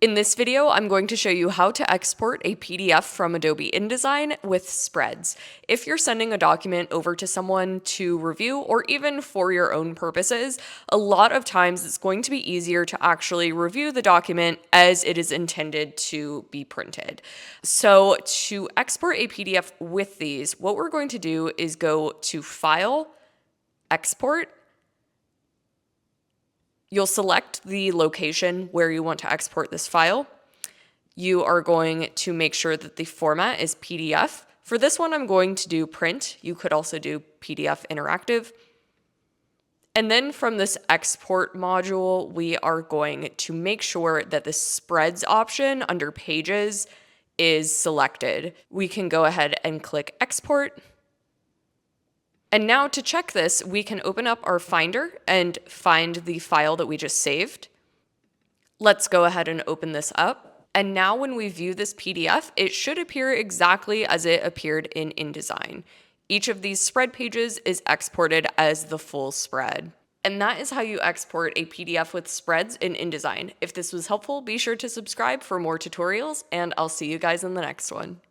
In this video, I'm going to show you how to export a PDF from Adobe InDesign with spreads. If you're sending a document over to someone to review or even for your own purposes, a lot of times it's going to be easier to actually review the document as it is intended to be printed. So to export a PDF with these, what we're going to do is go to File, Export. You'll select the location where you want to export this file. You are going to make sure that the format is PDF. For this one, I'm going to do print. You could also do PDF interactive. And then from this export module, we are going to make sure that the spreads option under pages is selected. We can go ahead and click export. And now to check this, we can open up our Finder and find the file that we just saved. Let's go ahead and open this up. And now when we view this PDF, it should appear exactly as it appeared in InDesign. Each of these spread pages is exported as the full spread. And that is how you export a PDF with spreads in InDesign. If this was helpful, be sure to subscribe for more tutorials, and I'll see you guys in the next one.